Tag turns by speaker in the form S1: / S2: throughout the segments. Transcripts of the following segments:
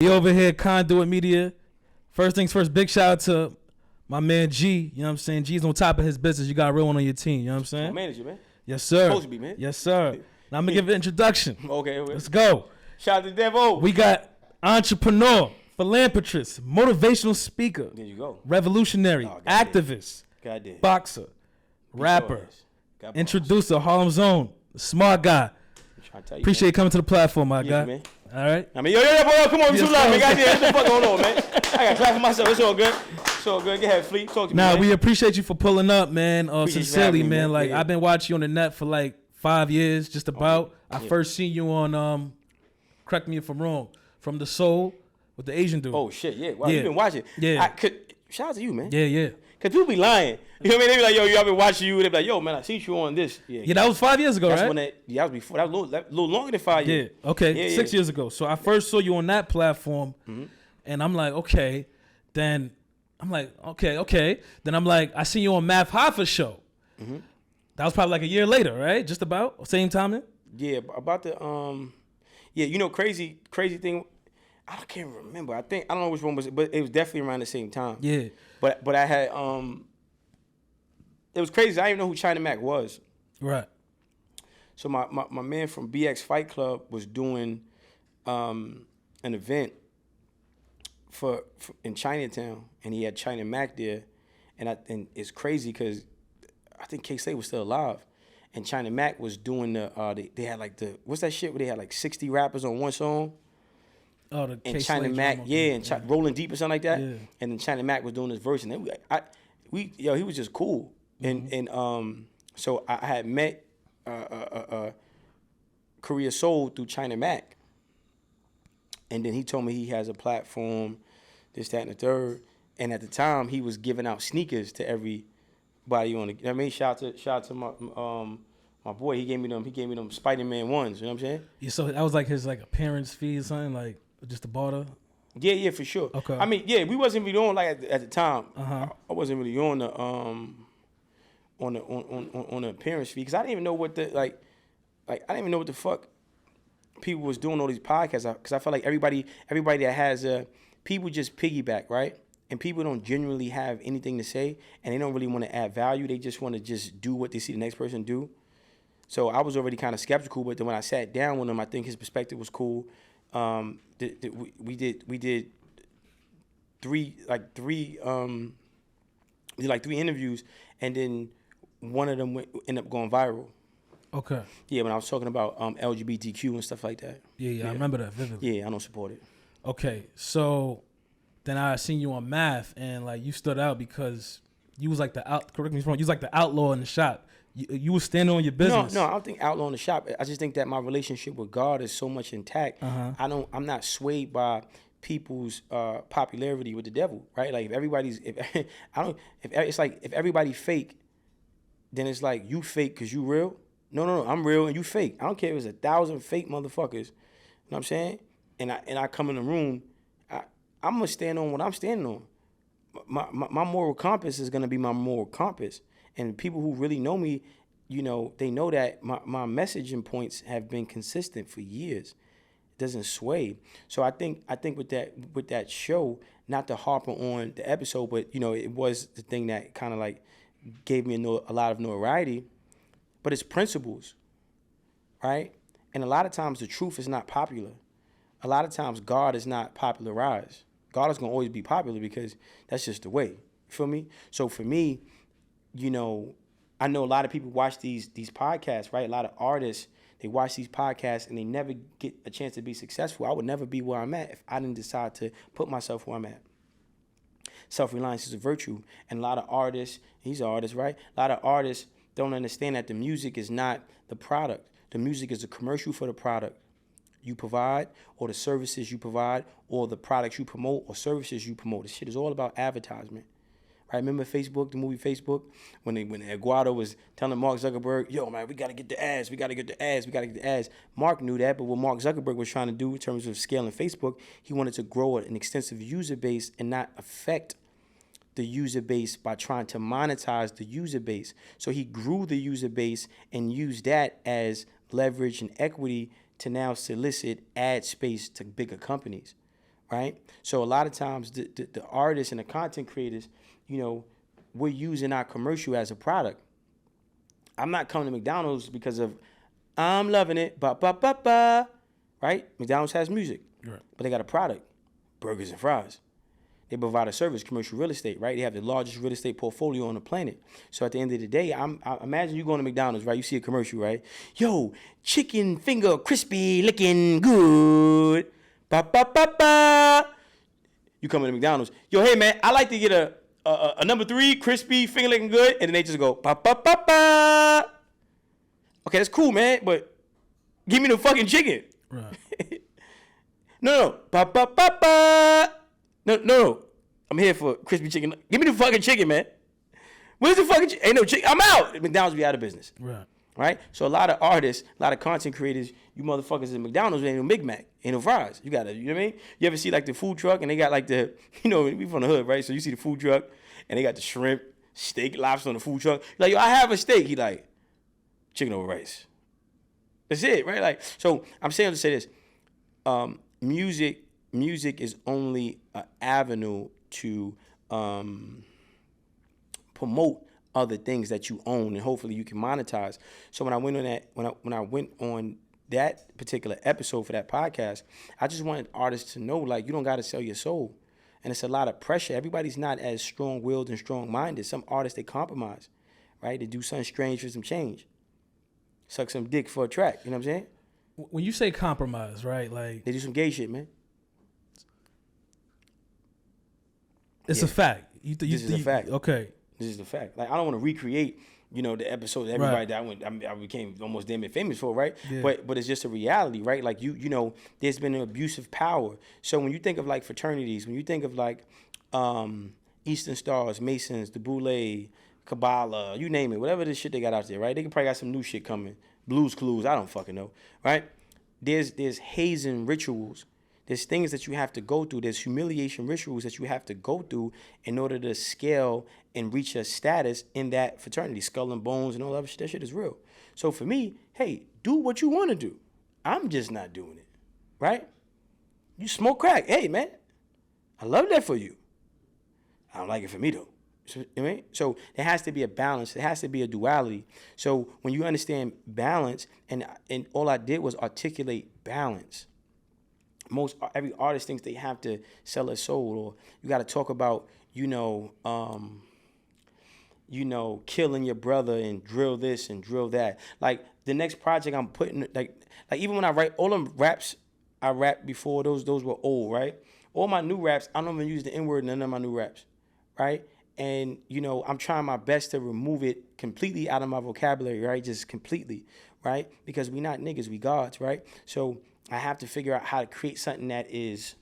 S1: We over here, Conduit Media. First things first, big shout out to my man G. You know what I'm saying? G's on top of his business. You got a real one on your team. You know what I'm saying?
S2: My manager, man.
S1: Yes, sir.
S2: Supposed to be, man.
S1: Yes, sir. Now I'm going to give an introduction.
S2: Okay.
S1: Let's go.
S2: Shout out to Devo.
S1: We got entrepreneur, philanthropist, motivational speaker.
S2: There you go.
S1: Revolutionary, activist, boxer, rapper, introducer, Harlem Zone, smart guy. Appreciate you coming to the platform, my guy. Man. All right.
S2: I mean, yo, boy, come on, too loud, man. Goddamn, what the fuck going on, man? I got to clap for myself. It's all good. It's all good. Go ahead, Fleet. Talk to me.
S1: Nah,
S2: man.
S1: we appreciate you for pulling up, man. Sincerely,
S2: me,
S1: man. Like
S2: yeah.
S1: I've been watching you on the net for like 5 years, just about. I first seen you on correct me if I'm wrong, from The Soul with the Asian dude.
S2: Oh shit, yeah. Wow, you been watching.
S1: Yeah.
S2: Shout out to you, man.
S1: Yeah.
S2: Cause people be lying. You know what I mean? They be like, yo, I've been watching you. They be like, yo, man, I seen you on this.
S1: Yeah, that was 5 years ago,
S2: That's
S1: right?
S2: When that was before. That was a little longer than 5 years.
S1: Yeah. Okay. 6 years ago. So I first saw you on that platform, and I'm like, okay. Then I'm like, okay. Then I'm like, I seen you on Math Hoffa show. That was probably like a year later, right? Just about same timing.
S2: Yeah, about the yeah, you know, crazy thing. I can't remember. I don't know which one was it, but it was definitely around the same time.
S1: Yeah.
S2: But I had it was crazy. I didn't even know who China Mac was.
S1: Right.
S2: So my man from BX Fight Club was doing an event for in Chinatown, and he had China Mac there, and it's crazy because I think K-Slade was still alive, and China Mac was doing they had like what's that shit where they had like 60 rappers on one song.
S1: Oh, the
S2: and China Mac, Rolling Deep or something like that.
S1: Yeah.
S2: And then China Mac was doing this verse, and then he was just cool. And so I had met Korea Soul through China Mac, and then he told me he has a platform, this, that, and the third. And at the time, he was giving out sneakers to everybody on the. I mean, shout out to my boy. He gave me them Spider-Man ones. You know what I'm saying?
S1: Yeah. So that was like his appearance fee or something, like just the barter.
S2: Yeah, for sure.
S1: Okay.
S2: I mean, yeah, we wasn't really on like at the time. I wasn't really on the on the appearance fee because I didn't even know what the I didn't even know what the fuck people was doing all these podcasts because I felt like everybody that has people just piggyback, right? And people don't genuinely have anything to say, and they don't really want to add value. They just want to just do what they see the next person do. So I was already kind of skeptical, but then when I sat down with him, I think his perspective was cool. We did three interviews, and then one of them ended up going viral.
S1: Okay.
S2: Yeah, when I was talking about LGBTQ and stuff like that.
S1: Yeah, I remember that vividly.
S2: Yeah, I don't support it.
S1: Okay, so then I seen you on Math, and you stood out because you was like correct me if I'm wrong, you was like the outlaw in the shop. You was standing on your business.
S2: No, I don't think outlaw in the shop. I just think that my relationship with God is so much intact. I'm not swayed by people's popularity with the devil, right? Like if everybody fake, then it's like you fake because you real. No, I'm real and you fake. I don't care if it's 1,000 fake motherfuckers. You know what I'm saying? And I come in the room, I'm gonna stand on what I'm standing on. My moral compass is gonna be my moral compass. And people who really know me, you know, they know that my messaging points have been consistent for years. It doesn't sway. So I think with that show, not to harp on the episode, but you know, it was the thing that kind of gave me a lot of notoriety. But it's principles, right? And a lot of times the truth is not popular. A lot of times God is not popularized. God is gonna always be popular because that's just the way. You feel me? So for me, you know, I know a lot of people watch these podcasts, right? A lot of artists, they watch these podcasts and they never get a chance to be successful. I would never be where I'm at if I didn't decide to put myself where I'm at. Self-reliance is a virtue. And a lot of artists, he's an artist, right? A lot of artists don't understand that the music is not the product. The music is a commercial for the product you provide, or the services you provide, or the products you promote, or services you promote. This shit is all about advertisement. Right? Remember Facebook, the movie Facebook, when Eduardo was telling Mark Zuckerberg, yo, man, we got to get the ads. Mark knew that, but what Mark Zuckerberg was trying to do in terms of scaling Facebook, he wanted to grow an extensive user base and not affect the user base by trying to monetize the user base. So he grew the user base and used that as leverage and equity to now solicit ad space to bigger companies. right? So a lot of times the artists and the content creators, you know, we're using our commercial as a product. I'm not coming to McDonald's because of I'm loving it, ba ba ba ba, right? McDonald's has music,
S1: Right.
S2: but they got a product, burgers and fries. They provide a service, commercial real estate, right? They have the largest real estate portfolio on the planet. So at the end of the day, I imagine you going to McDonald's, right? You see a commercial, right? Yo, chicken finger crispy, looking good, ba ba ba ba. You come to McDonald's, yo, hey man, I like to get a number 3 crispy finger looking good, and then they just go ba ba ba ba. Okay, that's cool, man, but give me the fucking chicken.
S1: Right.
S2: No, ba ba ba ba. No. I'm here for crispy chicken. Give me the fucking chicken, man. Where's the fucking chicken? Ain't no chicken. I'm out. McDonald's be out of business.
S1: Right.
S2: Right? So a lot of artists, a lot of content creators, you motherfuckers at McDonald's ain't no Big Mac, ain't no fries. You know what I mean? You ever see like the food truck and they got like the, you know, we from the hood, right? So you see the food truck and they got the shrimp, steak, lobster on the food truck. You're like, yo, I have a steak. He like, chicken over rice. That's it, right? Like, so I'm saying to say this. Music is only an avenue to promote other things that you own, and hopefully you can monetize. So when I went on that particular episode for that podcast, I just wanted artists to know, like, you don't got to sell your soul, and it's a lot of pressure. Everybody's not as strong-willed and strong-minded. Some artists, they compromise, right? They do something strange for some change, suck some dick for a track. You know what I'm saying?
S1: When you say compromise, right? Like,
S2: they do some gay shit, man.
S1: It's a fact.
S2: This is a fact.
S1: Okay.
S2: This is the fact. Like, I don't want to recreate, you know, the episode that everybody that I became almost damn it famous for, right?
S1: Yeah.
S2: But it's just a reality, right? Like, you know, there's been an abuse of power. So when you think of like fraternities, when you think of like Eastern Stars, Masons, the Boule, Kabbalah, you name it, whatever the shit they got out there, right? They could probably got some new shit coming. Blues Clues, I don't fucking know, right? There's hazing rituals. There's things that you have to go through. There's humiliation rituals that you have to go through in order to scale and reach a status in that fraternity. Skull and bones and all that shit. That shit is real. So for me, hey, do what you want to do. I'm just not doing it, right? You smoke crack. Hey, man, I love that for you. I don't like it for me, though. So, you know, so there has to be a balance. There has to be a duality. So when you understand balance, and all I did was articulate balance. Every artist thinks they have to sell their soul, or you got to talk about, killing your brother and drill this and drill that. Like the next project I'm putting, like even when I write all them raps I rapped before, those were old, right? All my new raps, I don't even use the N-word in none of my new raps, right? And, you know, I'm trying my best to remove it completely out of my vocabulary, right? Just completely, right? Because we not niggas, we gods, right? So I have to figure out how to create something that is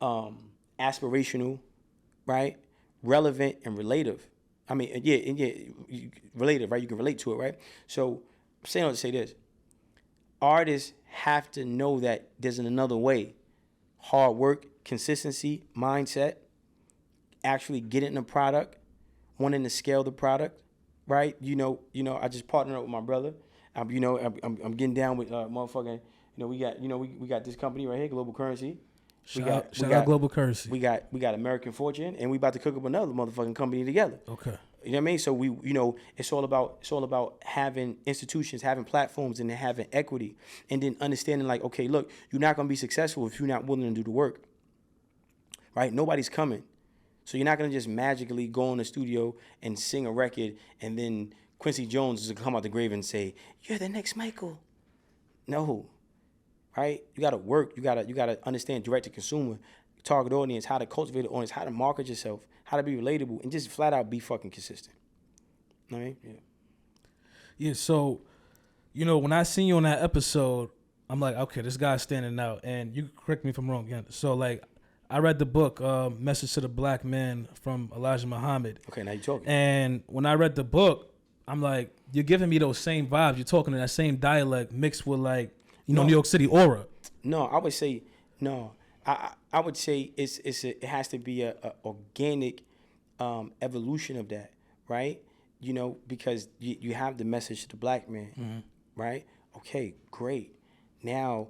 S2: aspirational, right? Relevant and relative. I mean, relative, right? You can relate to it, right? So I'm saying to say this. Artists have to know that there's another way. Hard work, consistency, mindset, actually getting the product, wanting to scale the product, right? You know, I just partnered up with my brother. I'm getting down with motherfucking, we got this company right here, Global Currency.
S1: Shout out Global Currency.
S2: We got American Fortune, and we about to cook up another motherfucking company together.
S1: Okay.
S2: You know what I mean? So we, it's all about having institutions, having platforms, and having equity, and then understanding like, okay, look, you're not gonna be successful if you're not willing to do the work. Right? Nobody's coming. So you're not gonna just magically go in the studio and sing a record, and then Quincy Jones is gonna come out the grave and say, "You're the next Michael." No. Right? You gotta work. You gotta understand direct to consumer, target audience, how to cultivate the audience, how to market yourself, how to be relatable, and just flat out be fucking consistent. You know what I mean? Yeah.
S1: Yeah, so, when I seen you on that episode, I'm like, okay, this guy's standing out. And you correct me if I'm wrong again. So, like, I read the book, Message to the Black Man from Elijah Muhammad.
S2: Okay, now you're talking.
S1: And when I read the book, I'm like, you're giving me those same vibes. You're talking in that same dialect mixed with, like, New York City aura.
S2: No, I would say, no. I would say it has to be a organic evolution of that, right? Because you have the message to the black man, right? Okay, great. Now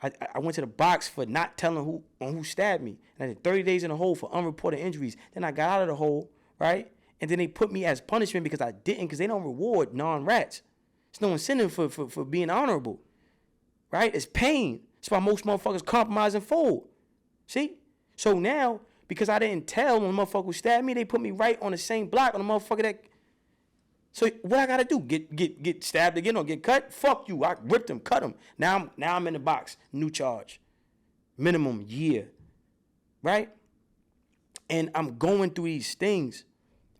S2: I went to the box for not telling who stabbed me. And I did 30 days in the hole for unreported injuries. Then I got out of the hole, right? And then they put me as punishment because I didn't, because they don't reward non-rats. There's no incentive for being honorable, right? It's pain. That's why most motherfuckers compromise and fold. See? So now, because I didn't tell when the motherfucker stabbed me, they put me right on the same block on the motherfucker that. So what I gotta do? Get stabbed again or get cut? Fuck you. I ripped him, cut him. Now I'm in the box. New charge. Minimum year. Right? And I'm going through these things.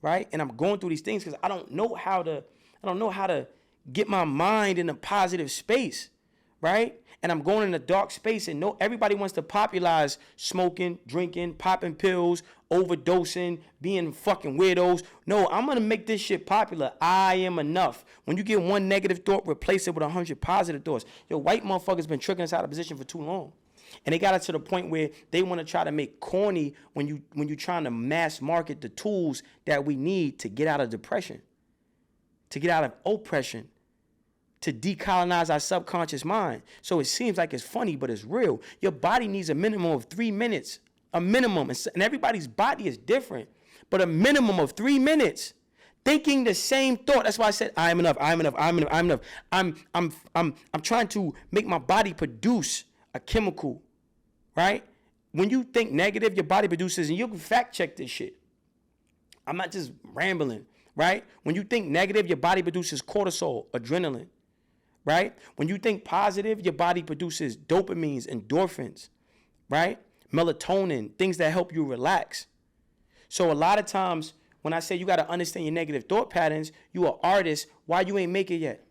S2: Right? And I'm going through these things because I don't know how to get my mind in a positive space. Right? And I'm going in a dark space, and everybody wants to popularize smoking, drinking, popping pills, overdosing, being fucking weirdos. No, I'm gonna make this shit popular. I am enough. When you get one negative thought, replace it with 100 positive thoughts. Yo, white motherfuckers been tricking us out of position for too long. And they got it to the point where they want to try to make corny when you trying to mass market the tools that we need to get out of depression, to get out of oppression, to decolonize our subconscious mind. So it seems like it's funny, but it's real. Your body needs a minimum of 3 minutes, a minimum. And everybody's body is different, but a minimum of 3 minutes thinking the same thought. That's why I said, I'm enough, I'm enough, I'm enough, I'm enough. I'm trying to make my body produce a chemical, right? When you think negative, your body produces, and you can fact check this shit. I'm not just rambling, right? When you think negative, your body produces cortisol, adrenaline. Right? When you think positive, your body produces dopamines, endorphins, right? Melatonin, things that help you relax. So a lot of times when I say you got to understand your negative thought patterns, you are artist, why you ain't make it yet?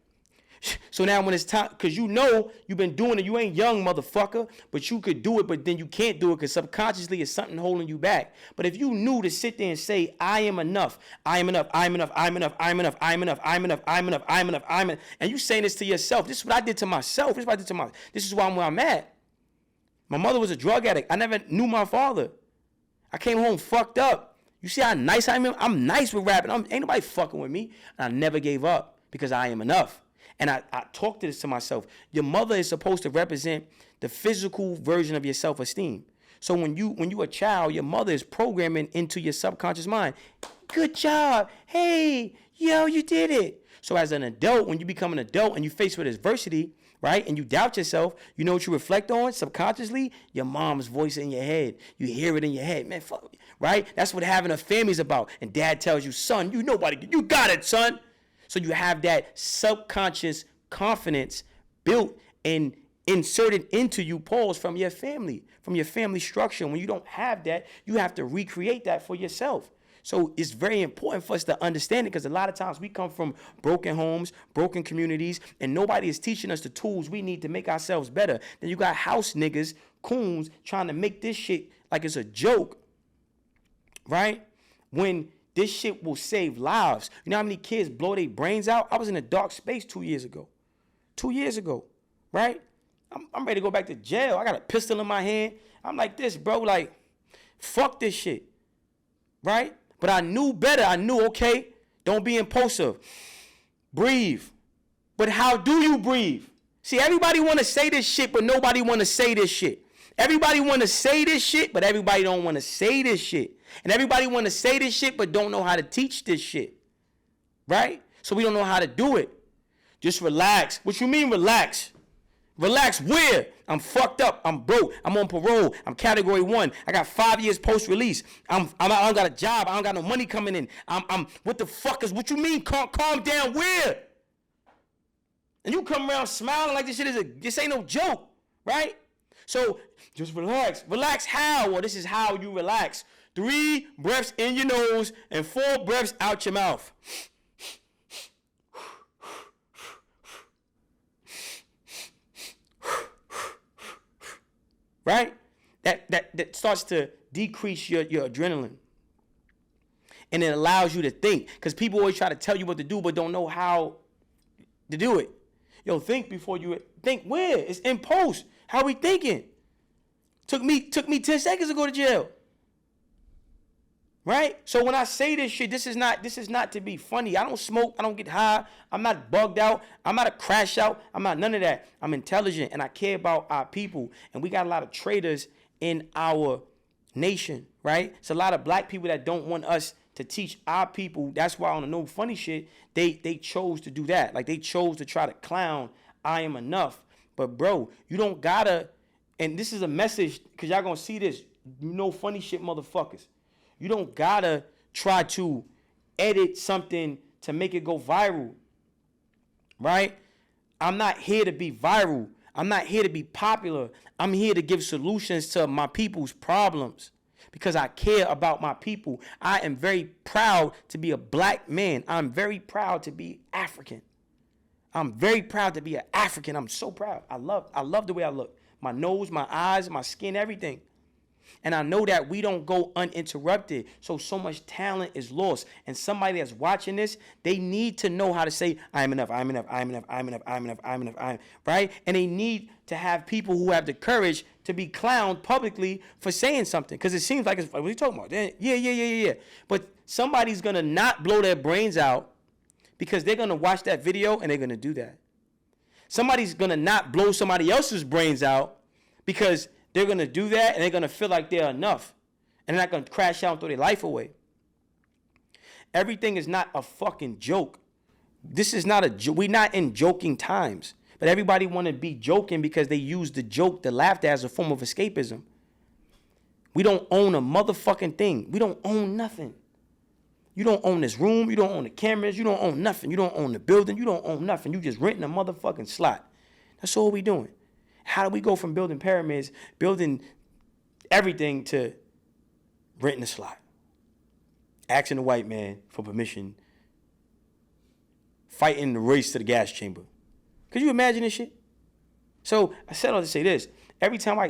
S2: So now when it's time, because you know you've been doing it, you ain't young, motherfucker, but you could do it, but then you can't do it because subconsciously it's something holding you back. But if you knew to sit there and say, I am enough, I am enough, I'm enough, I'm enough, I'm enough, I'm enough, I'm enough, I'm enough, I'm enough, I'm enough, and you saying this to yourself, this is what I did to myself, this is what I did to myself, this is why I'm where I'm at. My mother was a drug addict. I never knew my father. I came home fucked up. You see how nice I am? I'm nice with rapping. Ain't nobody fucking with me. And I never gave up because I am enough. And I talked to this to myself. Your mother is supposed to represent the physical version of your self-esteem. So when you a child, your mother is programming into your subconscious mind. Good job. Hey, yo, you did it. So as an adult, when you become an adult and you face with adversity, right, and you doubt yourself, you know what you reflect on subconsciously? Your mom's voice in your head. You hear it in your head. Man, fuck, right? That's what having a family is about. And dad tells you, son, you got it, son. So you have that subconscious confidence built and inserted into you, pause, from your family structure. When you don't have that, you have to recreate that for yourself. So it's very important for us to understand it, because a lot of times we come from broken homes, broken communities, and nobody is teaching us the tools we need to make ourselves better. Then you got house niggas, coons, trying to make this shit like it's a joke, right? When this shit will save lives. You know how many kids blow their brains out? I was in a dark space 2 years ago. 2 years ago, right? I'm ready to go back to jail. I got a pistol in my hand. I'm like this, bro, like, fuck this shit, right? But I knew better. I knew, okay, don't be impulsive. Breathe. But how do you breathe? See, everybody want to say this shit, but nobody want to say this shit. Everybody want to say this shit, but everybody don't want to say this shit. And everybody want to say this shit, but don't know how to teach this shit, right? So we don't know how to do it. Just relax. What you mean relax? Relax where? I'm fucked up. I'm broke. I'm on parole. I'm category 1. I got 5 years post-release. I don't got a job. I don't got no money coming in. What the fuck is, what you mean calm down where? And you come around smiling like this ain't no joke, right? So just relax. Relax how? Well, this is how you relax. 3 breaths in your nose and 4 breaths out your mouth. Right? That starts to decrease your adrenaline. And it allows you to think. Because people always try to tell you what to do, but don't know how to do it. Yo, think before you think. Where? It's impulse. How we thinking? Took me 10 seconds to go to jail. Right? So when I say this shit, this is not to be funny. I don't smoke. I don't get high. I'm not bugged out. I'm not a crash out. I'm not none of that. I'm intelligent and I care about our people. And we got a lot of traitors in our nation, right? It's a lot of black people that don't want us to teach our people. That's why on the no funny shit, they chose to do that. Like they chose to try to clown I am enough. But bro, you don't gotta, and this is a message, because y'all gonna see this, no funny shit motherfuckers. You don't gotta try to edit something to make it go viral, right? I'm not here to be viral. I'm not here to be popular. I'm here to give solutions to my people's problems because I care about my people. I am very proud to be a black man. I'm very proud to be African. I'm very proud to be an African. I'm so proud. I love the way I look. My nose, my eyes, my skin, everything. And I know that we don't go uninterrupted. So much talent is lost. And somebody that's watching this, they need to know how to say, I am enough, I am enough, I am enough, I am enough, I am enough, I am enough, I am, right? And they need to have people who have the courage to be clowned publicly for saying something. Because it seems like, it's, what are you talking about? Yeah. But somebody's going to not blow their brains out because they're going to watch that video and they're going to do that. Somebody's going to not blow somebody else's brains out because they're going to do that and they're going to feel like they're enough. And they're not going to crash out and throw their life away. Everything is not a fucking joke. This is not a joke. We're not in joking times. But everybody want to be joking because they use the joke, the laughter as a form of escapism. We don't own a motherfucking thing. We don't own nothing. You don't own this room. You don't own the cameras. You don't own nothing. You don't own the building. You don't own nothing. You just renting a motherfucking slot. That's all we doing. How do we go from building pyramids, building everything, to renting a slot? Asking the white man for permission. Fighting the race to the gas chamber. Could you imagine this shit? So I said all to say this. Every time I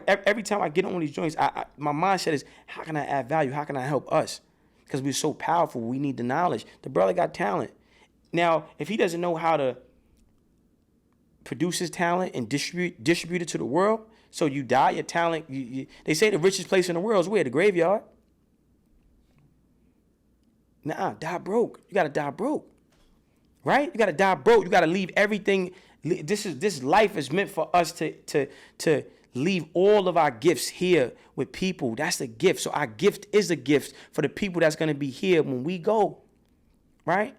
S2: get on these joints, my mindset is, how can I add value? How can I help us? Because we're so powerful. We need the knowledge. The brother got talent. Now, if he doesn't know how to produce his talent and distribute it to the world, so you die, your talent, they say the richest place in the world is where? The graveyard. Nah, die broke. You got to die broke. Right? You got to die broke. You got to leave everything. This life is meant for us to leave all of our gifts here with people. That's the gift. So our gift is a gift for the people that's going to be here when we go. Right?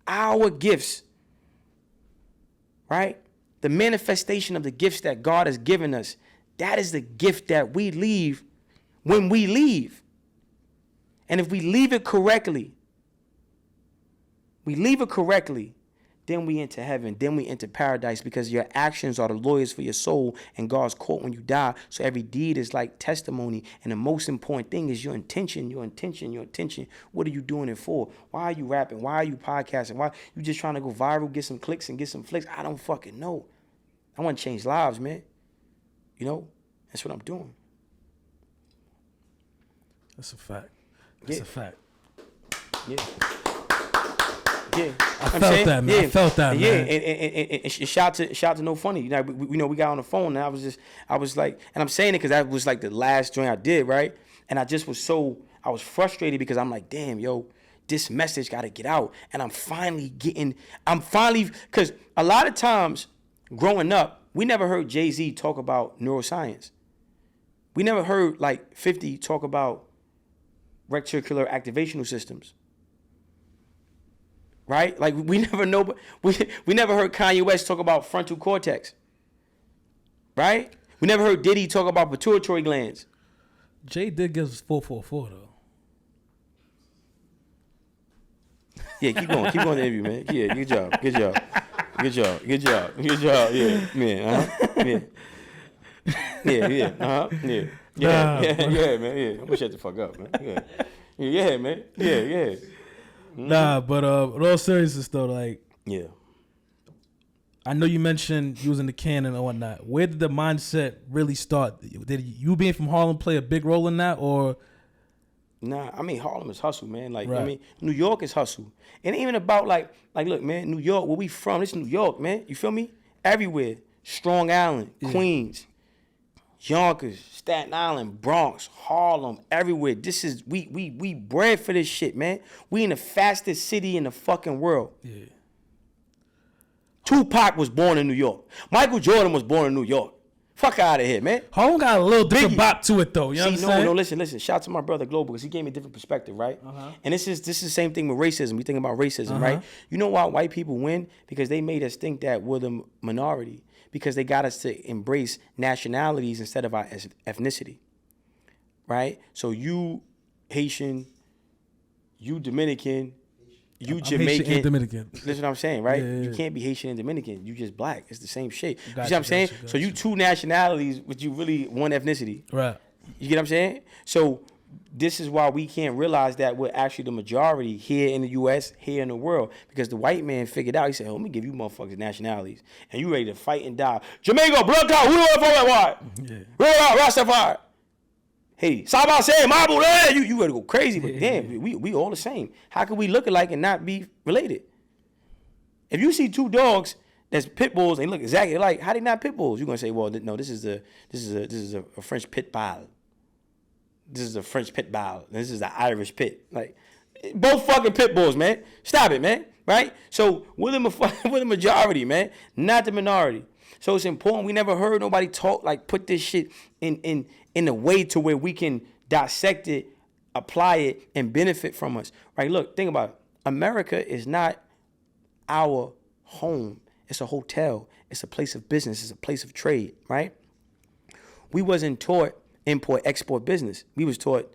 S2: Our gifts. Right? The manifestation of the gifts that God has given us. That is the gift that we leave when we leave. And if we leave it correctly, then we enter heaven, then we enter paradise, because your actions are the lawyers for your soul and God's court when you die. So every deed is like testimony. And the most important thing is your intention. What are you doing it for? Why are you rapping? Why are you podcasting? Why you just trying to go viral, get some clicks and get some flicks? I don't fucking know. I want to change lives, man. You know, that's what I'm doing.
S1: That's a fact. That's a fact.
S2: Yeah. Yeah,
S1: I felt that, man. I felt that, man.
S2: Yeah, and shout to No Funny. You know, we got on the phone, and I was like, and I'm saying it because that was like the last joint I did, right? And I was frustrated because I'm like, damn, yo, this message got to get out. And I'm finally, because a lot of times growing up, we never heard Jay-Z talk about neuroscience. We never heard like 50 talk about reticular activational systems. Right? Like we never know, we never heard Kanye West talk about frontal cortex. Right? We never heard Diddy talk about pituitary glands.
S1: Jay did give us 444 though.
S2: Yeah, keep going the interview, man. Yeah, good job. Yeah, man. Yeah. Yeah, man. Yeah, I'm gonna shut the fuck up, man. Yeah, man. Yeah.
S1: Nah, but in all seriousness though, like,
S2: yeah,
S1: I know you mentioned using the cannon and whatnot. Where did the mindset really start? Did you being from Harlem play a big role in that, or?
S2: Nah, I mean Harlem is hustle, man. Like,
S1: right.
S2: I mean New York is hustle. It ain't even about like look, man, New York, where we from, it's New York, man. You feel me? Everywhere. Strong Island, Queens, Yonkers, Staten Island, Bronx, Harlem, everywhere. This is we bred for this shit, man. We in the fastest city in the fucking world.
S1: Yeah.
S2: Tupac was born in New York. Michael Jordan was born in New York. Fuck out of here, man.
S1: Harlem got a little different bop to it, though. You know what I'm saying?
S2: No, listen. Shout out to my brother Global, because he gave me a different perspective, right? And this is the same thing with racism. We think about racism, right? You know why white people win? Because they made us think that we're the minority. Because they got us to embrace nationalities instead of our ethnicity, right? So you Haitian, you Dominican, you Jamaican.
S1: Haitian and Dominican.
S2: Listen what I'm saying, right?
S1: Yeah.
S2: You can't be Haitian and Dominican. You just black. It's the same shit. You see
S1: Gotcha,
S2: what I'm saying?
S1: gotcha.
S2: So you two nationalities, but you really one ethnicity.
S1: Right.
S2: You get what I'm saying? So this is why we can't realize that we're actually the majority here in the U.S., here in the world, because the white man figured out. He said, "Let me give you motherfuckers nationalities, and you ready to fight and die." Jamaica, blood clot, who the fuck what?
S1: Yeah.
S2: Roll out, Rastafari. Hey, Saba say, Mabu, you ready to go crazy? But damn, we all the same. How can we look alike and not be related? If you see two dogs that's pit bulls and they look exactly alike, how they not pit bulls? You're gonna say, well, no, this is a French pit bull. This is a French pit bull. This is an Irish pit. Like, both fucking pit bulls, man. Stop it, man. Right? So we're the majority, man, not the minority. So it's important. We never heard nobody talk, like, put this shit in a way to where we can dissect it, apply it, and benefit from us. Right? Look, think about it. America is not our home. It's a hotel. It's a place of business. It's a place of trade, right? We wasn't taught import, export business. We was taught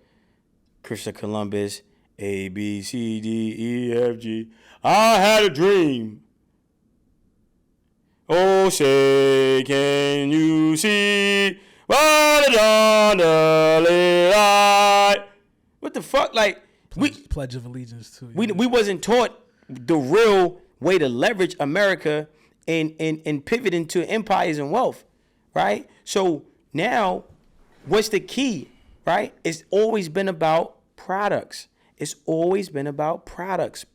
S2: Christopher Columbus, A, B, C, D, E, F, G. I had a dream. Oh, say, can you see what the light? What the fuck? Like,
S1: Pledge of Allegiance too.
S2: we wasn't taught the real way to leverage America and pivot into empires and wealth, right? So now, what's the key, right? It's always been about products. It's always been about products.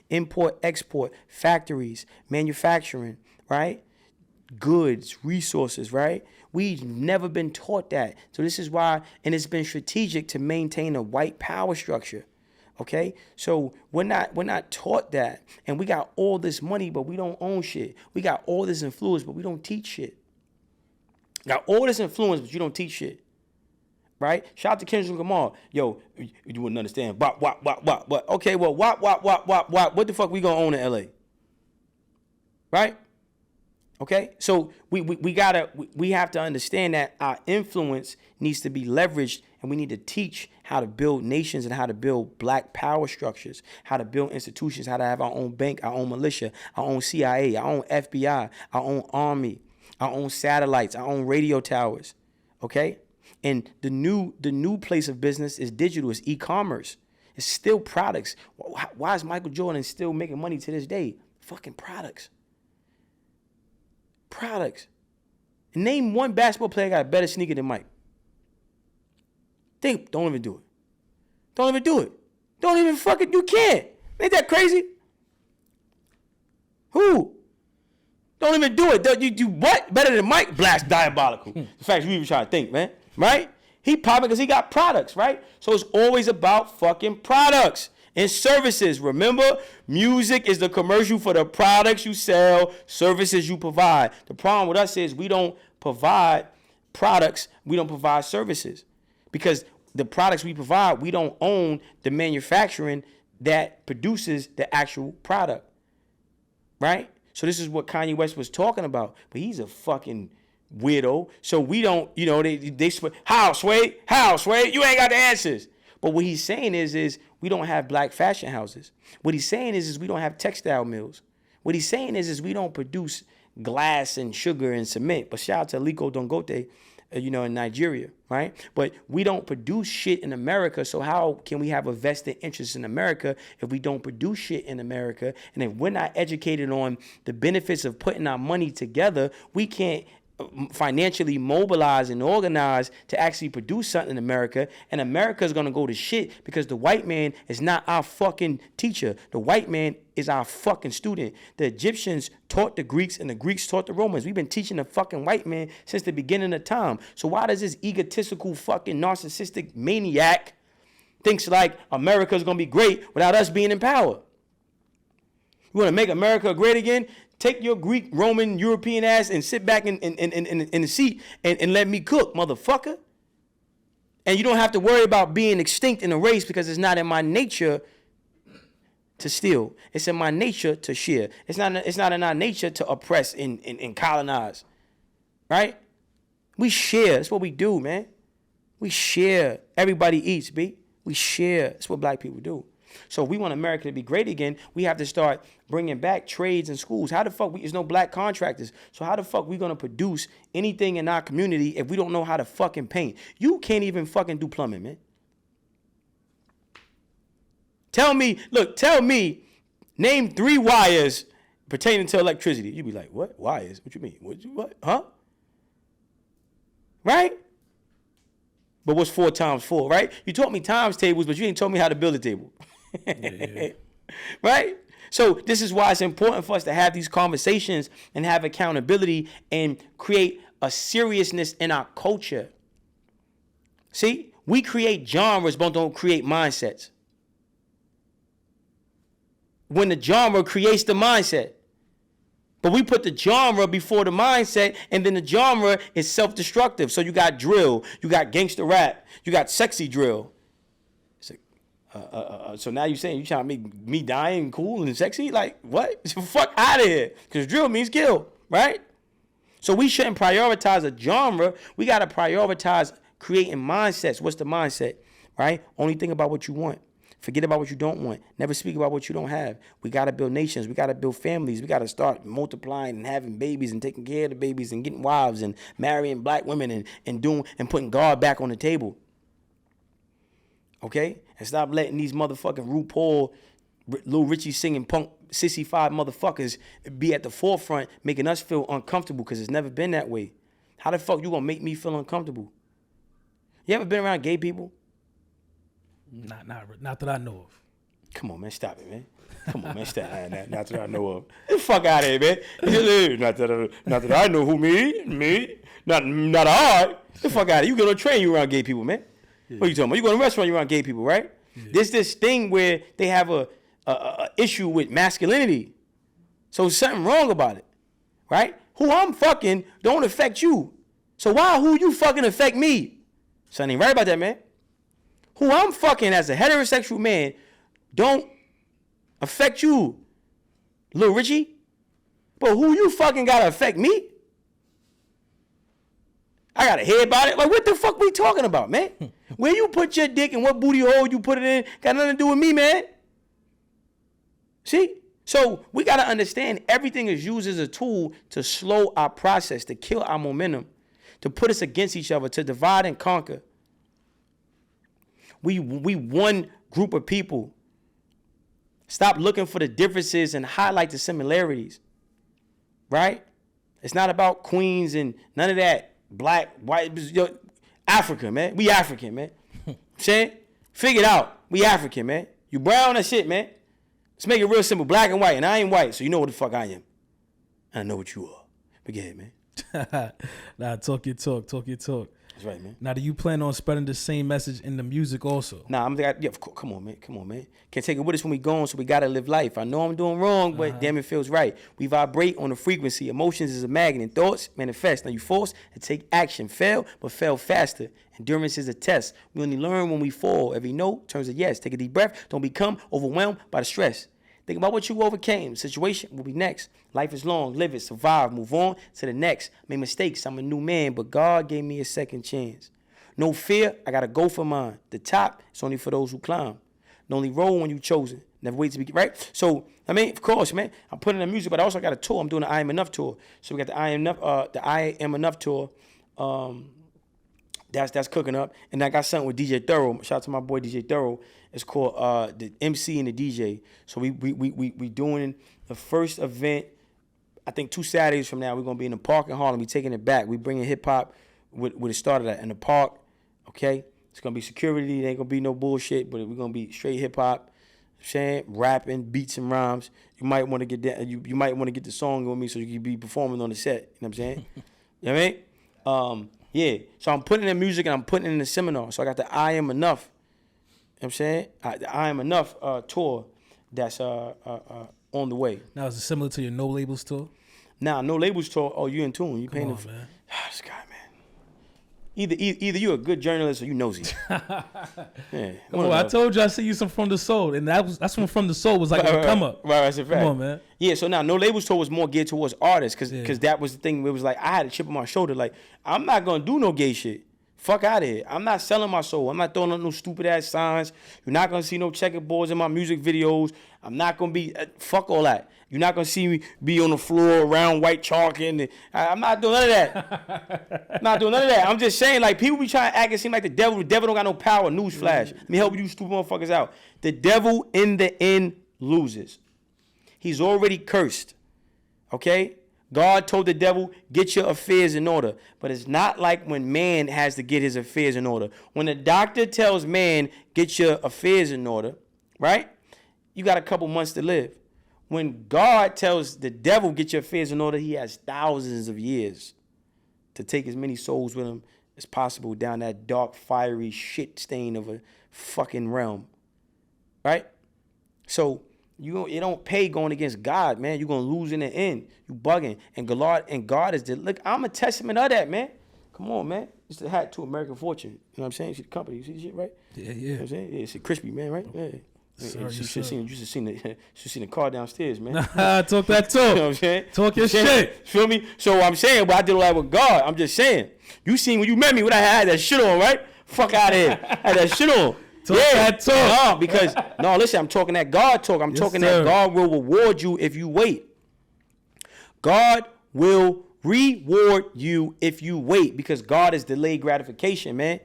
S2: Import, export, factories, manufacturing, right? Goods, resources, right? We've never been taught that. So this is why, and it's been strategic to maintain a white power structure. Okay, so we're not taught that, and we got all this money, but we don't own shit. We got all this influence, but we don't teach shit. Got all this influence, but you don't teach shit, right? Shout out to Kendrick Lamar. Yo, you wouldn't understand. What? Okay, well, what the fuck we gonna own in LA? Right? Okay, so we have to understand that our influence needs to be leveraged, and we need to teach how to build nations and how to build black power structures, how to build institutions, how to have our own bank, our own militia, our own CIA, our own FBI, our own army, our own satellites, our own radio towers. Okay, and the new place of business is digital, it's e-commerce. It's still products. Why is Michael Jordan still making money to this day? Fucking products. Products. Name one basketball player got a better sneaker than Mike. Don't even do it. Don't even do it. Don't even fucking, you can't. Ain't that crazy? Who? Don't even do it. You do what? Better than Mike? Blast diabolical. The fact we even trying to think, man. Right? He popping because he got products, right? So it's always about fucking products and services. Remember, music is the commercial for the products you sell, services you provide. The problem with us is we don't provide products, we don't provide services. Because the products we provide, we don't own the manufacturing that produces the actual product. Right? So this is what Kanye West was talking about. But he's a fucking weirdo. So we don't, they how, Sway? How, Sway? You ain't got the answers. But what he's saying is we don't have black fashion houses. What he's saying is we don't have textile mills. What he's saying is we don't produce glass and sugar and cement. But shout out to Aliko Dangote, in Nigeria, right? But we don't produce shit in America, so how can we have a vested interest in America if we don't produce shit in America? And if we're not educated on the benefits of putting our money together, we can't financially mobilized and organized to actually produce something in America, and America is going to go to shit because the white man is not our fucking teacher. The white man is our fucking student. The Egyptians taught the Greeks and the Greeks taught the Romans. We've been teaching the fucking white man since the beginning of time. So why does this egotistical fucking narcissistic maniac thinks like America is going to be great without us being in power? You want to make America great again? Take your Greek, Roman, European ass and sit back in the seat and let me cook, motherfucker. And you don't have to worry about being extinct in a race because it's not in my nature to steal. It's in my nature to share. It's not in our nature to oppress and colonize. Right? We share. That's what we do, man. We share. Everybody eats, B. We share. That's what black people do. So if we want America to be great again, we have to start bringing back trades and schools. How the fuck there's no black contractors? So how the fuck we gonna produce anything in our community if we don't know how to fucking paint? You can't even fucking do plumbing, man. Tell me, name 3 wires pertaining to electricity. You be like, what? Wires? What you mean? What? Huh? Right? But what's 4 times 4, right? You taught me times tables, but you ain't taught me how to build a table. Yeah. Right? So this is why it's important for us to have these conversations and have accountability and create a seriousness in our culture. See, we create genres, but don't create mindsets. When the genre creates the mindset. But we put the genre before the mindset, and then the genre is self-destructive. So you got drill, you got gangster rap, you got sexy drill. So now you're saying you trying to make me dying cool and sexy? Like, what? Fuck out of here. Because drill means kill, right? So we shouldn't prioritize a genre. We got to prioritize creating mindsets. What's the mindset, right? Only think about what you want. Forget about what you don't want. Never speak about what you don't have. We got to build nations. We got to build families. We got to start multiplying and having babies and taking care of the babies and getting wives and marrying black women and putting God back on the table. Okay? And stop letting these motherfucking RuPaul, Lil Richie singing punk, sissy-fied motherfuckers be at the forefront making us feel uncomfortable because it's never been that way. How the fuck you gonna make me feel uncomfortable? You ever been around gay people?
S1: Not that I know of.
S2: Come on, man. Stop it, man. Come on, man. Stop it. Not that I know of. Get the fuck out of here, man. Not that I know who me. Not I. Get the fuck out of here. You go to a train, you around gay people, man. Yeah. What are you talking about? You go to a restaurant, you around gay people, right? Yeah. There's this thing where they have a issue with masculinity. So something wrong about it, right? Who I'm fucking don't affect you. So why who you fucking affect me? Something ain't right about that, man. Who I'm fucking as a heterosexual man don't affect you, Lil Richie. But who you fucking gotta affect me? I gotta hear about it. Like, what the fuck we talking about, man? Where you put your dick and what booty hole you put it in got nothing to do with me, man. See? So we gotta understand everything is used as a tool to slow our process, to kill our momentum, to put us against each other, to divide and conquer. We one group of people. Stop looking for the differences and highlight the similarities. Right? It's not about queens and none of that. Black, white, Africa, man. We African, man. Saying? Figure it out. We African, man. You brown and shit, man. Let's make it real simple. Black and white. And I ain't white, so you know what the fuck I am. And I know what you are. But go ahead, man.
S1: Nah, talk your talk.
S2: That's right, man.
S1: Now, do you plan on spreading the same message in the music also?
S2: Nah, of course, come on, man. Can't take it with us when we gone, so we gotta live life. I know I'm doing wrong, but damn, it feels right. We vibrate on the frequency. Emotions is a magnet. Thoughts manifest. Now you force and take action. Fail, but fail faster. Endurance is a test. We only learn when we fall. Every no turns a yes. Take a deep breath. Don't become overwhelmed by the stress. Think about what you overcame. The situation will be next. Life is long. Live it. Survive. Move on to the next. Made mistakes. I'm a new man, but God gave me a second chance. No fear. I got to go for mine. The top is only for those who climb. Only roll when you chosen. Never wait to be right. So, I mean, of course, man, I'm putting in the music, but I also got a tour. I'm doing the I Am Enough tour. So we got the I Am Enough tour. That's cooking up. And I got something with DJ Thorough. Shout out to my boy DJ Thorough. It's called the MC and the DJ. So we doing the first event I think 2 Saturdays from now, we're going to be in the park in Harlem. We taking it back. We bringing hip-hop where it started at, in the park, okay? It's going to be security. There ain't going to be no bullshit, but we're going to be straight hip-hop, saying, rapping, beats and rhymes. You might want to get that. You might want to get the song with me so you can be performing on the set. You know what I'm saying? You know what I mean? Yeah. So I'm putting in music and I'm putting in the seminar. So I got the I Am Enough. You know what I'm saying? The I Am Enough tour that's on the way.
S1: Now, is it similar to your No Labels tour?
S2: Now, No Labels tour. Oh, you in tune? You paying
S1: Come on, man.
S2: This guy, man. Either you're a good journalist or you nosy. Yeah.
S1: Come on, I told you I see you some From the Soul, and that's when From the Soul was like a come up.
S2: Right, that's a fact.
S1: Come on, man.
S2: Yeah, so now No Labels tour was more geared towards artists, because that was the thing where it was like I had a chip on my shoulder, like I'm not gonna do no gay shit. Fuck out of here. I'm not selling my soul. I'm not throwing up no stupid ass signs. You're not gonna see no checkerboards in my music videos. I'm not gonna be fuck all that. You're not gonna see me be on the floor around white chalk and I'm not doing none of that. Not doing none of that. I'm just saying, like, people be trying to act and seem like the devil. The devil don't got no power. Newsflash. Let me help you stupid motherfuckers out. The devil in the end loses. He's already cursed. Okay? God told the devil, get your affairs in order. But it's not like when man has to get his affairs in order. When the doctor tells man, get your affairs in order, right? You got a couple months to live. When God tells the devil, get your affairs in order, he has thousands of years to take as many souls with him as possible down that dark, fiery shit stain of a fucking realm. Right? So, it don't pay going against God, man. You're going to lose in the end. You bugging. And God is the, look, I'm a testament of that, man. Come on, man. It's the hat to American Fortune. You know what I'm saying? You see the company. You see the shit, right?
S1: Yeah, yeah.
S2: You know what I'm saying? Yeah, it's a crispy, man, right? Yeah.
S1: Sir,
S2: You should have seen the car downstairs, man.
S1: Talk that talk.
S2: You know what I'm saying?
S1: Talk your shit.
S2: Feel me? So I'm saying, but I did all that with God. I'm just saying. You seen when you met me when I had that shit on, right? Fuck out of here. I had that shit on.
S1: Talk that talk.
S2: No, because, listen, I'm talking that God talk. I'm talking
S1: sir.
S2: that God will reward you if you wait. God will reward you if you wait, because God is delayed gratification, man.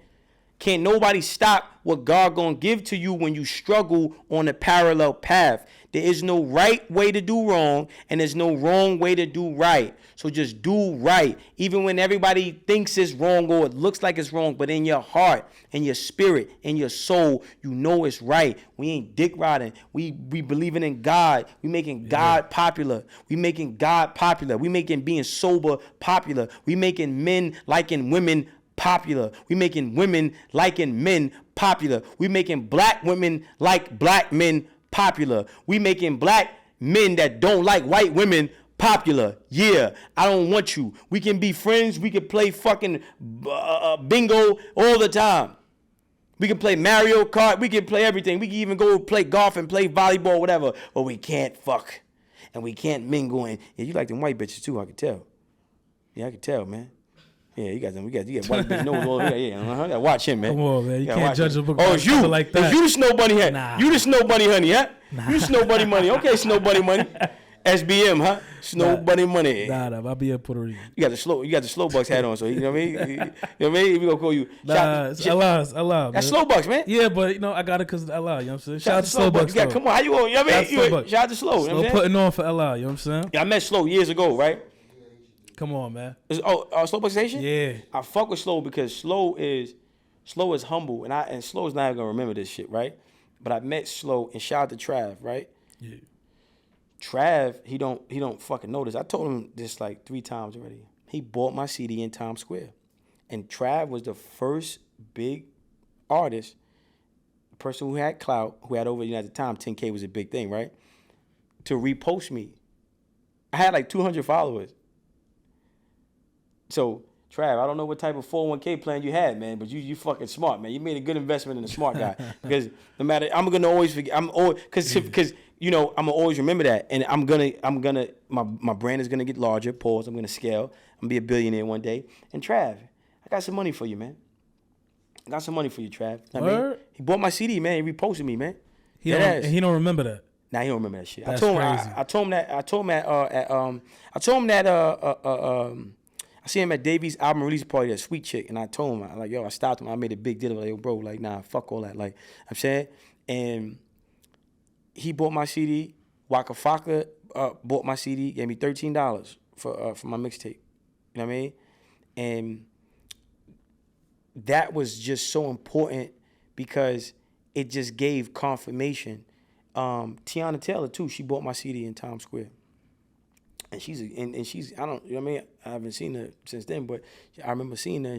S2: Can't nobody stop what God gonna give to you when you struggle on a parallel path. There is no right way to do wrong, and there's no wrong way to do right. So just do right. Even when everybody thinks it's wrong or it looks like it's wrong, but in your heart, in your spirit, in your soul, you know it's right. We ain't dick riding. We believing in God. We making God popular. We making God popular. We making being sober popular. We making men liking women popular. We making women liking men popular. We making black women like black men popular. We making black men that don't like white women popular. Yeah, I don't want you. We can be friends. We can play fucking bingo all the time. We can play Mario Kart. We can play everything. We can even go play golf and play volleyball, whatever. But we can't fuck. And we can't mingle. And you like them white bitches too, I can tell. Yeah, I can tell, man. Yeah, you got white bitch nose all over. Yeah, I gotta watch him, man.
S1: Come on, man. You can't judge a book
S2: it's you.
S1: like that.
S2: It's you the Snow Bunny head.
S1: Nah.
S2: You the Snow Bunny honey, huh?
S1: Nah.
S2: You Snow Bunny money. Okay, Snow Bunny money. SBM, huh? Snow Bunny money.
S1: Nah, I'll be in Puerto Rico.
S2: You got the slow bucks hat on, so you know what I mean? You know what I mean? We gonna call you.
S1: It's Allah.
S2: That's slow bucks, man.
S1: Yeah, but I got it because of Allah. You know what I'm saying? Shout out to Slow Bucks.
S2: Yeah, come on. How you on? You know what I mean? Shout out to Slow.
S1: Slow putting on for Allah. You know what I'm saying?
S2: Yeah, I met Slow years ago, right?
S1: Come on, man.
S2: Slow Bucks Station?
S1: Yeah.
S2: I fuck with Slow because Slow is humble, and Slow's not gonna remember this shit, right? But I met Slow, and shout out to Trav, right?
S1: Yeah.
S2: Trav, he don't fucking know this. I told him this like 3 times already. He bought my CD in Times Square, and Trav was the first big artist, person who had clout, who had over, at the time 10K was a big thing, right? To repost me. I had like 200 followers. So, Trav, I don't know what type of 401k plan you had, man, but you fucking smart, man. You made a good investment in a smart guy. Because no matter, I'm gonna always forget. Because I'm gonna always remember that, and my brand is gonna get larger. Pause. I'm gonna scale. I'm gonna be a billionaire one day. And Trav, I got some money for you, man. I got some money for you, Trav. I mean, he bought my CD, man. He reposted me, man.
S1: He don't remember that.
S2: Nah, he don't remember that shit.
S1: That's crazy.
S2: I told him that. I see him at Davies' album release party, that Sweet Chick, and I told him, I stopped him. I made a big deal. Like, yo, bro, like, nah, fuck all that. Like, I'm saying, and he bought my CD. Waka Flocka bought my CD, gave me $13 for my mixtape. You know what I mean? And that was just so important because it just gave confirmation. Tiana Taylor too, she bought my CD in Times Square. And she's I don't, you know what I mean? I haven't seen her since then, but I remember seeing her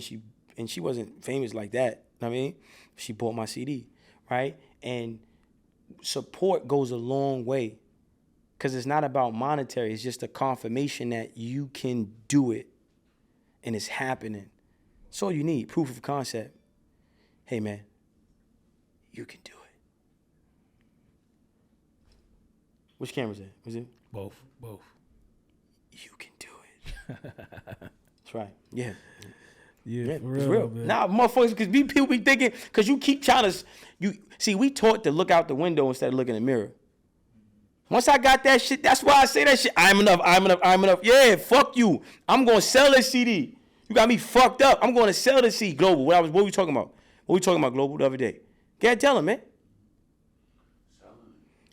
S2: and she wasn't famous like that. You know what I mean? She bought my CD, right? And support goes a long way because it's not about monetary. It's just a confirmation that you can do it and it's happening. That's all you need, proof of concept. Hey, man, you can do it. Which camera's that? Was it?
S1: Both.
S2: You can do it. That's right. Yeah.
S1: Yeah, for
S2: it's
S1: real.
S2: real. Nah, motherfuckers, because people be thinking, because you keep trying to, see, we taught to look out the window instead of looking in the mirror. Once I got that shit, that's why I say that shit. I'm enough. Yeah, fuck you. I'm going to sell this CD. You got me fucked up. I'm going to sell this CD. Global. What we talking about? What we talking about, Global, the other day? Go ahead, tell him, man.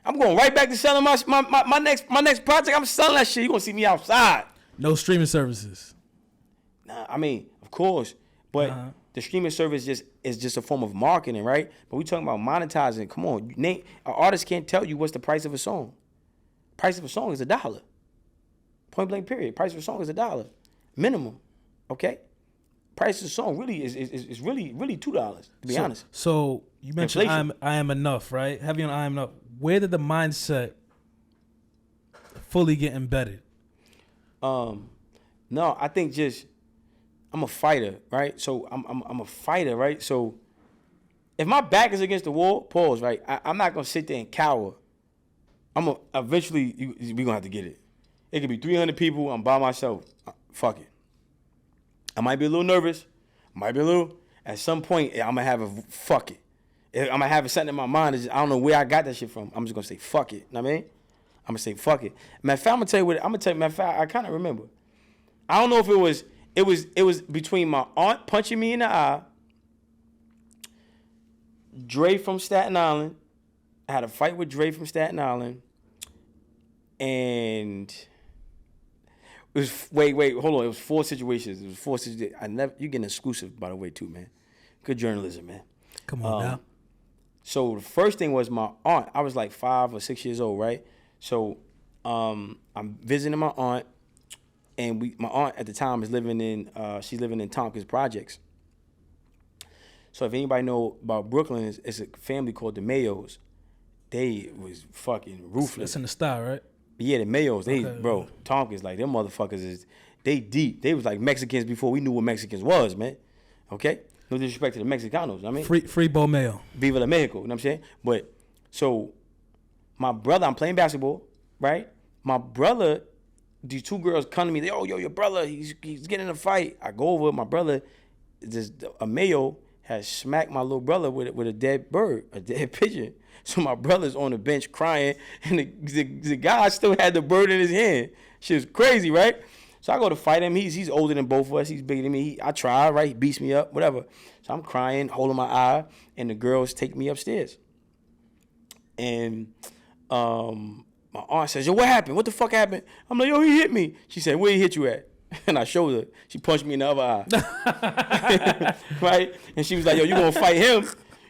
S2: I'm going right back to selling my next project. I'm selling that shit. You going to see me outside.
S1: No streaming services.
S2: Nah, I mean, of course. But the streaming service is just a form of marketing, right? But we talking about monetizing. Come on. An artist can't tell you what's the price of a song. Price of a song is $1. Point blank period. Price of a song is $1. Minimum. Okay? Price of a song really is really $2, to be honest.
S1: So you mentioned I am enough, right? Having an I am enough. Where did the mindset fully get embedded?
S2: No, I think just I'm a fighter, right? So I'm a fighter, right? So if my back is against the wall, pause, right? I'm not gonna sit there and cower. Eventually we gonna have to get it. It could be 300 people. I'm by myself. Fuck it. I might be a little nervous. At some point, I'm gonna have a fuck it. I'm gonna have something in my mind. I don't know where I got that shit from. I'm just gonna say fuck it. You know what I mean? I'm gonna say fuck it. Matter of fact, I'm gonna tell you. Matter of fact, I kind of remember. I don't know if it was between my aunt punching me in the eye, Dre from Staten Island. I had a fight with Dre from Staten Island, and it was wait, hold on. It was 4 situations. You getting exclusive, by the way, too, man. Good journalism, man.
S1: Come on now.
S2: So the first thing was my aunt. I was like 5 or 6 years old, right? So I'm visiting my aunt, and my aunt at the time is living in Tompkins Projects. So if anybody know about Brooklyn, it's a family called the Mayos. They was fucking ruthless.
S1: That's in the style, right?
S2: Yeah, the Mayos. Tompkins, like them motherfuckers they deep. They was like Mexicans before we knew what Mexicans was, man. Okay? No disrespect to the Mexicanos, I mean.
S1: Free Bo Mayo.
S2: Viva la Mexico, you know what I'm saying? But, so, my brother, I'm playing basketball, right? My brother, these 2 girls come to me, your brother, he's getting in a fight. I go over, my brother, a Mayo has smacked my little brother with a dead bird, a dead pigeon. So my brother's on the bench crying, and the guy still had the bird in his hand. Shit was crazy, right? So I go to fight him. He's older than both of us. He's bigger than me. I try, right? He beats me up, whatever. So I'm crying, holding my eye, and the girls take me upstairs. And my aunt says, yo, what happened? What the fuck happened? I'm like, yo, he hit me. She said, where he hit you at? And I showed her. She punched me in the other eye. Right? And she was like, yo, you gonna fight him?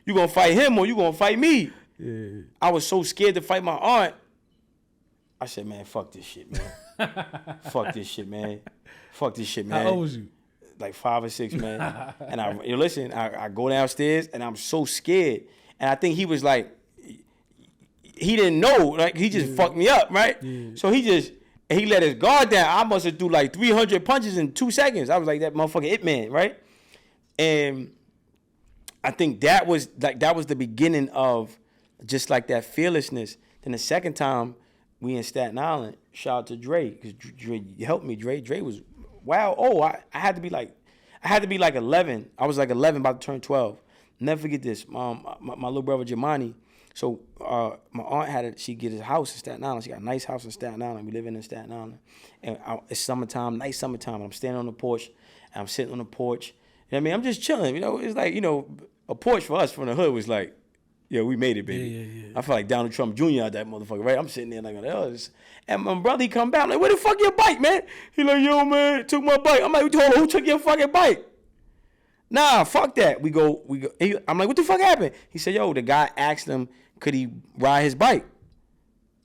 S2: You gonna fight him or you gonna fight me? Yeah. I was so scared to fight my aunt. I said, man, fuck this shit, man. Fuck this shit, man.
S1: How old was you?
S2: Like 5 or 6, man. And I go downstairs and I'm so scared. And I think he was like, he didn't know. Like, he just fucked me up, right? Yeah. So he let his guard down. I must have threw like 300 punches in 2 seconds. I was like that motherfucking It Man, right? And I think that was the beginning of just like that fearlessness. Then the second time we in Staten Island, shout out to Dre, because Dre helped me. Dre was wow. Oh, I had to be like 11. I was like 11, about to turn 12. Never forget this. My little brother Jamani. So my aunt she get a house in Staten Island. She got a nice house in Staten Island. We living in Staten Island, and it's summertime, nice summertime. I'm standing on the porch, and I'm sitting on the porch. You know what I mean? I'm just chilling. You know, it's like, you know, a porch for us from the hood was like Yeah, we made it, baby.
S1: Yeah.
S2: I feel like Donald Trump Jr. out that motherfucker, right? I'm sitting there like, oh, and my brother, he come back. I'm like, where the fuck your bike, man? He like, yo, man, took my bike. I'm like, hold on, who took your fucking bike? Nah, fuck that. We go. I'm like, what the fuck happened? He said, yo, the guy asked him, could he ride his bike?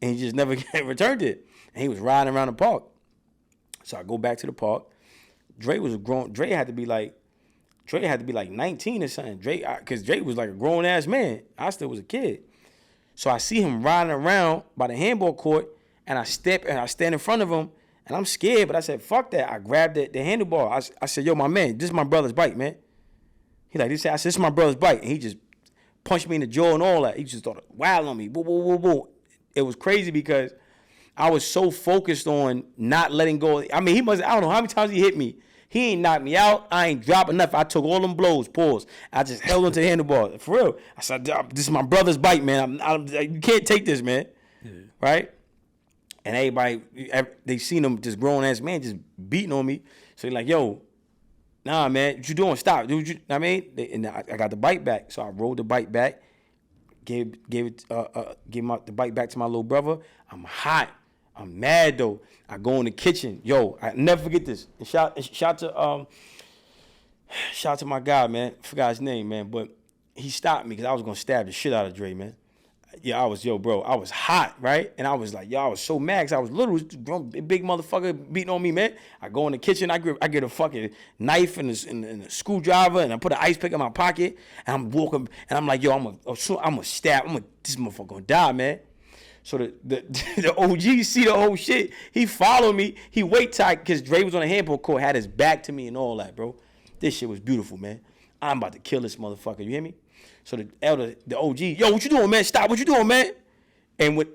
S2: And he just never returned it. And he was riding around the park. So I go back to the park. Dre was grown. Dre had to be like 19 or something. Because Dre was like a grown ass man. I still was a kid. So I see him riding around by the handball court, and I stand in front of him, and I'm scared. But I said, fuck that. I grabbed the handlebar. I said, yo, my man, this is my brother's bike, man. He like, this is my brother's bike. And he just punched me in the jaw and all that. He just started wilding on me. Whoa, whoa, whoa, whoa. It was crazy because I was so focused on not letting go. I mean, I don't know how many times he hit me. He ain't knocked me out. I ain't dropping nothing. I took all them blows, pause. I just held onto the handlebar. For real. I said, this is my brother's bike, man. You can't take this, man. Yeah. Right? And everybody, they seen him, this grown-ass man just beating on me. So they like, yo, nah, man, what you doing? Stop. Do what you, I mean? And I got the bike back. So I rolled the bike back, gave the bike back to my little brother. I'm hot. I'm mad though. I go in the kitchen. Yo, I never forget this. And shout to my guy, man. I forgot his name, man. But he stopped me because I was gonna stab the shit out of Dre, man. Yeah, I was hot, right? And I was like, I was so mad because I was little, big motherfucker beating on me, man. I go in the kitchen, I get a fucking knife and a screwdriver, and I put an ice pick in my pocket, and I'm walking, and I'm like, yo, I'm gonna stab, this motherfucker gonna die, man. So the OG see the whole shit. He followed me. He wait tight because Dre was on the handball court, had his back to me and all that, bro. This shit was beautiful, man. I'm about to kill this motherfucker. You hear me? So the OG, yo, what you doing, man? Stop. What you doing, man? And with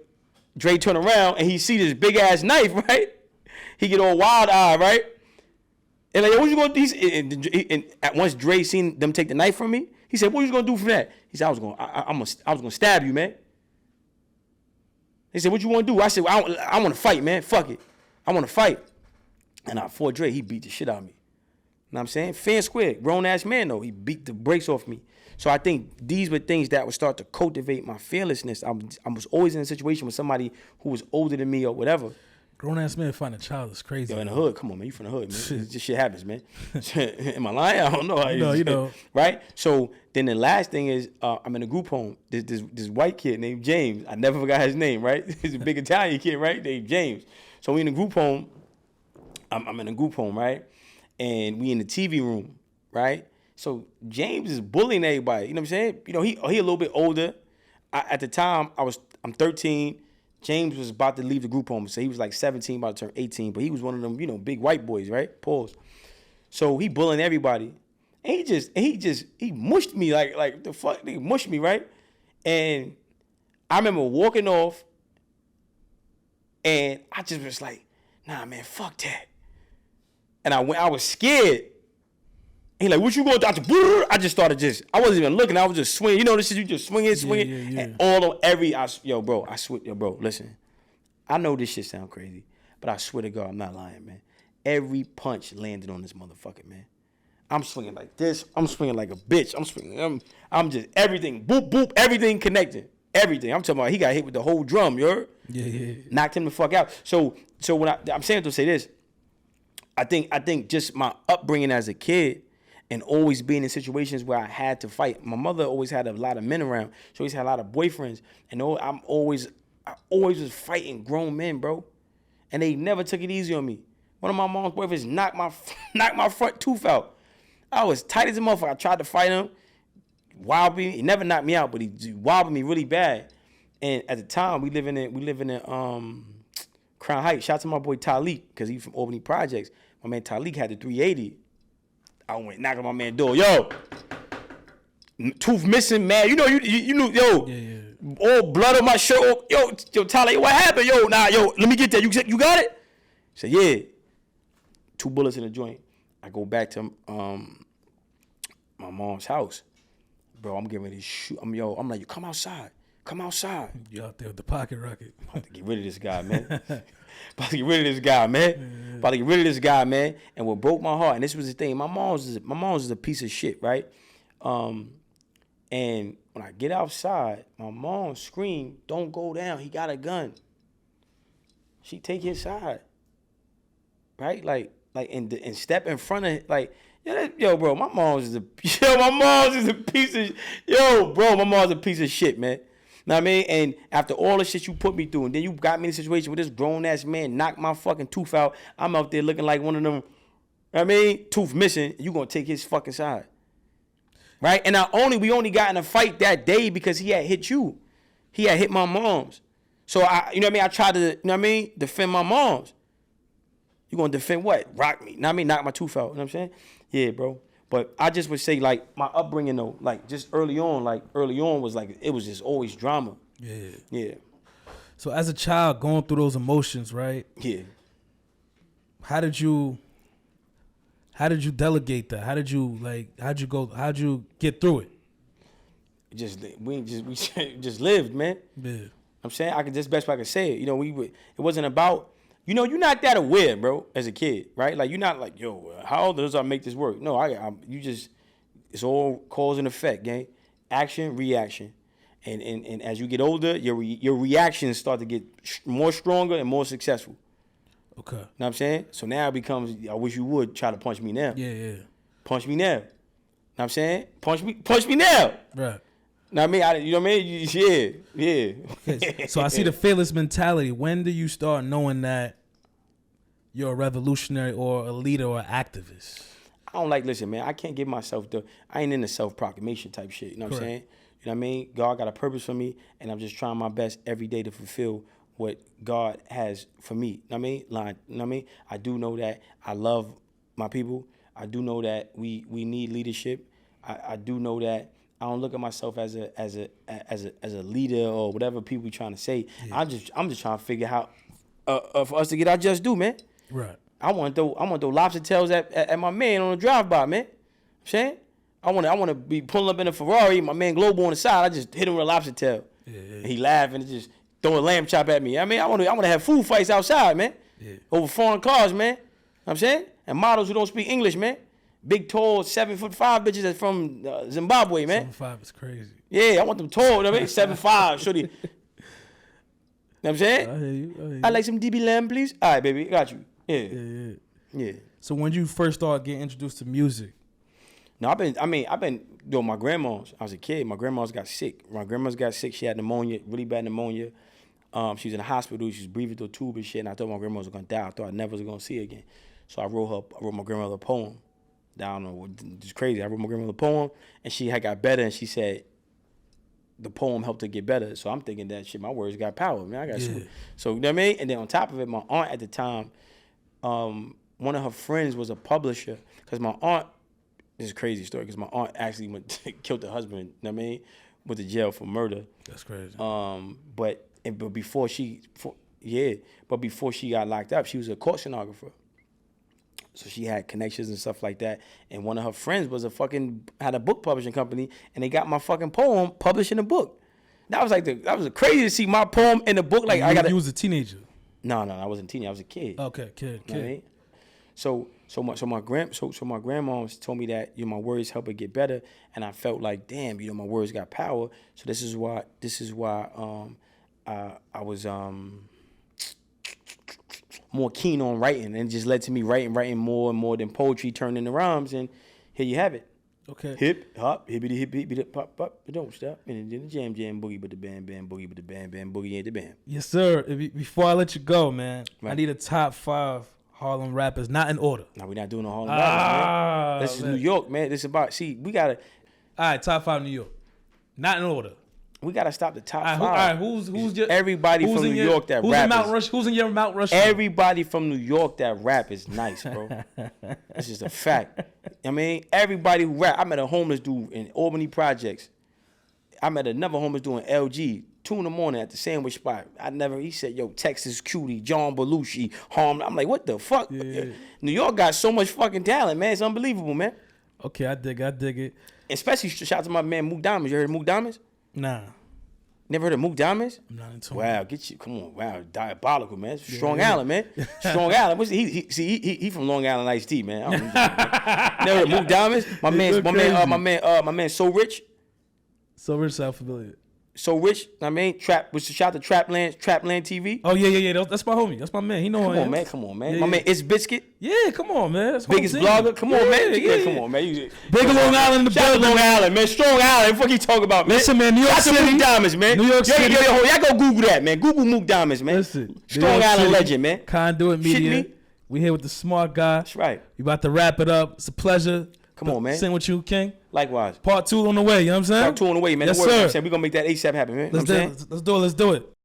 S2: Dre turn around and he see this big ass knife, right? He get all wild eyed, right? And like, yo, what you gonna do? And once Dre seen them take the knife from me, he said, what you gonna do for that? He said, I was gonna stab you, man. He said, what you want to do? I said, well, I want to fight, man. Fuck it. I want to fight. And I fought Dre. He beat the shit out of me. You know what I'm saying? Fair and square. Grown-ass man, though. He beat the brakes off me. So I think these were things that would start to cultivate my fearlessness. I was always in a situation with somebody who was older than me or whatever.
S1: Grown-ass man find a child is crazy.
S2: Yo, in the hood. Come on, man. You from the hood, man. This shit happens, man. Am I lying? I don't know.
S1: You know.
S2: Right? So then the last thing is I'm in a group home. This white kid named James. I never forgot his name, right? He's a big Italian kid, right? Named James. So we in a group home. I'm in a group home, right? And we in the TV room, right? So James is bullying everybody. You know what I'm saying? You know, he a little bit older. At the time, I'm 13. James was about to leave the group home, so he was like 17, about to turn 18, but he was one of them, you know, big white boys, right? Pause. So he bullying everybody. And he mushed me like the fuck, he mushed me, right? And I remember walking off, and I just was like, nah, man, fuck that. And I was scared. He like, what you gonna do? I just started I wasn't even looking. I was just swinging. You know this shit, you just swinging.
S1: Yeah.
S2: And all of I swear, bro, listen. I know this shit sound crazy, but I swear to God, I'm not lying, man. Every punch landed on this motherfucker, man. I'm swinging like this. I'm swinging like a bitch. I'm swinging. I'm just everything. Boop, boop, everything connected. Everything. I'm talking about he got hit with the whole drum, you heard?
S1: Yeah.
S2: Knocked him the fuck out. So when I'm saying to say this, I think just my upbringing as a kid, and always being in situations where I had to fight. My mother always had a lot of men around. She always had a lot of boyfriends. And I always was fighting grown men, bro. And they never took it easy on me. One of my mom's boyfriends knocked my front tooth out. I was tight as a motherfucker. I tried to fight him. Wobbled me. He never knocked me out, but he wobbled me really bad. And at the time, we live in Crown Heights. Shout out to my boy Talik, because he's from Albany Projects. My man Talik had the 380. I went knocking on my man's door. Yo, tooth missing, man. You know, you knew, yo, all blood on my shirt. Yo, Tyler, what happened? Yo, let me get that. You got it? He said, yeah. 2 bullets in the joint. I go back to my mom's house. Bro, I'm getting ready to shoot. I'm like, yo, come outside.
S1: You out there with the pocket rocket.
S2: I'm about to get rid of this guy, man. About to get rid of this guy, man. And what broke my heart, and this was the thing, my mom's is a piece of shit, right? And when I get outside, my mom screamed, "Don't go down. He got a gun." She take his side, right? Like, and step in front of like, yo, bro, my mom's is a piece of, my mom's a piece of shit, man. Know what I mean? And after all the shit you put me through, and then you got me in a situation where this grown ass man knocked my fucking tooth out. I'm out there looking like one of them. Know what I mean, tooth missing. You gonna take his fucking side, right? And we only got in a fight that day because he had hit you. He had hit my mom's. So you know what I mean? I tried to, you know what I mean, defend my mom's. You gonna defend what? Rock me. You know what I mean? Knock my tooth out. You know what I'm saying? Yeah, bro. But I just would say, like, my upbringing, though, like, just early on was, like, it was just always drama.
S1: Yeah.
S2: Yeah.
S1: So as a child going through those emotions, right?
S2: Yeah.
S1: How did you delegate that? How'd you get through it?
S2: We just lived, man.
S1: Yeah.
S2: I'm saying, that's best way I could say it. You know, it wasn't about, you know, you're not that aware, bro, as a kid, right? Like, you're not like, yo, how old does I make this work? No, it's all cause and effect, gang. Action, reaction. And as you get older, your reactions start to get more stronger and more successful.
S1: Okay.
S2: Know what I'm saying? So now it becomes, I wish you would try to punch me now.
S1: Yeah.
S2: Punch me now. Know what I'm saying? Punch me now.
S1: Right.
S2: Know what I mean? You know what I mean? Yeah.
S1: Okay, so I see the fearless mentality. When do you start knowing that you're a revolutionary or a leader or an activist?
S2: Listen, man, I can't give myself I ain't in the self-proclamation type shit. You know what I'm saying? You know what I mean? God got a purpose for me, and I'm just trying my best every day to fulfill what God has for me. You know what I mean? You know what I mean? I do know that I love my people. I do know that we need leadership. I do know that I don't look at myself as a leader or whatever people trying to say. Yeah. I'm just trying to figure out for us to get our just due, man.
S1: Right.
S2: I want those lobster tails at my man on the drive-by, man. You know what I'm saying? I want to be pulling up in a Ferrari, my man Global on the side. I just hit him with a lobster tail. Yeah. And he laughing and just throw a lamb chop at me. I mean, I want to have food fights outside, man. Yeah. Over foreign cars, man. You know what I'm saying? And models who don't speak English, man. Big, tall, 7'5" bitches that's from Zimbabwe, man.
S1: 7'5" is crazy.
S2: Yeah, I want them tall. You know what I mean? 7'5", shorty. You know what I'm saying?
S1: I hear you.
S2: I like some DB lamb, please. All right, baby, got you. Yeah.
S1: So when you first started getting introduced to music?
S2: No, I've been doing my grandma's. I was a kid. My grandma's got sick. My grandma's got sick. She had pneumonia, really bad pneumonia. She was in the hospital. She was breathing through a tube and shit. And I thought my grandma was gonna die. I thought I never was gonna see her again. So I wrote my grandmother a poem. I don't know, it's crazy. I wrote my grandmother a poem, and she had got better. And she said the poem helped her get better. So I'm thinking that shit, my words got power, man. I got so you know what I mean. And then on top of it, my aunt at the time, one of her friends was a publisher. Because my aunt, this is a crazy story. Because my aunt actually killed her husband. You know what I mean? Went to jail for murder.
S1: That's crazy.
S2: But before she got locked up, she was a court stenographer. So she had connections and stuff like that. And one of her friends had a book publishing company, and they got my fucking poem published in a book. That was crazy to see my poem in a book. Like
S1: you was a teenager.
S2: No, I wasn't a teenager. I was a kid.
S1: Okay, kid.
S2: You know what I mean? So my grandma told me that my words help her get better, and I felt like, damn, my words got power. So this is why I was more keen on writing, and it just led to me writing more and more than poetry turned into rhymes, and here you have it.
S1: Okay.
S2: Hip hop, hippity hip hip pop pop, but don't stop. And then the jam boogie, but the bam boogie, but the bam boogie ain't the bam.
S1: Yes, sir. Before I let you go, man, right. I need a top 5 Harlem rappers, not in order.
S2: No, we're not doing no Harlem rappers, man. This is New York, man. This is about, we gotta.
S1: All right, top 5 New York, not in order.
S2: We gotta stop the top 5.
S1: All right, who's your
S2: everybody from New York that rap?
S1: Who's in your Mount Rushmore?
S2: Everybody from New York that rap is nice, bro. That's just a fact. I mean, everybody who rap. I met a homeless dude in Albany Projects. I met another homeless dude in LG, 2 a.m. at the sandwich spot. He said, yo, Texas Cutie, John Belushi, Harlem. I'm like, what the fuck? Yeah. New York got so much fucking talent, man. It's unbelievable, man.
S1: Okay, I dig it.
S2: Especially shout out to my man Mook Diamonds. You heard of Mook Diamonds?
S1: Nah.
S2: Never heard of Mook Diamonds?
S1: I'm not into
S2: Wow, come on. Wow, diabolical, man. Strong Island, man. Strong Island. He from Long Island Iced Tea, man. Never heard of Mook Diamonds? My man So Rich.
S1: So Rich South affiliate.
S2: So Rich, I mean, shout out to Trapland TV.
S1: Oh yeah. That's my homie. That's my man. He know
S2: Come
S1: who I
S2: on,
S1: am.
S2: man. Come on, man.
S1: Yeah,
S2: My
S1: yeah.
S2: man, It's Biscuit.
S1: Yeah, come on, man. That's
S2: Biggest
S1: home team.
S2: blogger. Come on, man.
S1: Yeah.
S2: Come on, man.
S1: Big Long Island in the
S2: Shout out to
S1: building.
S2: Long Island, man. Strong Island. What you talking about, man?
S1: Listen, man, New York
S2: Shout out to
S1: City.
S2: Mook Diamonds, man.
S1: New York City.
S2: Y'all go Google that, man. Google Mook Diamonds, man.
S1: Listen, New
S2: Strong
S1: York
S2: Island
S1: City,
S2: legend, man.
S1: Conduit
S2: Shit
S1: Media.
S2: me?
S1: We here with the smart guy.
S2: That's right.
S1: We about to wrap it up. It's a pleasure.
S2: Come on, man.
S1: Sing with you, King.
S2: Likewise.
S1: Part 2 on the way. You know what I'm saying?
S2: Part 2 on the way, man.
S1: Yes,
S2: Don't worry,
S1: sir.
S2: I'm saying we're gonna make that ASAP happen, man.
S1: Let's do it. Let's do it.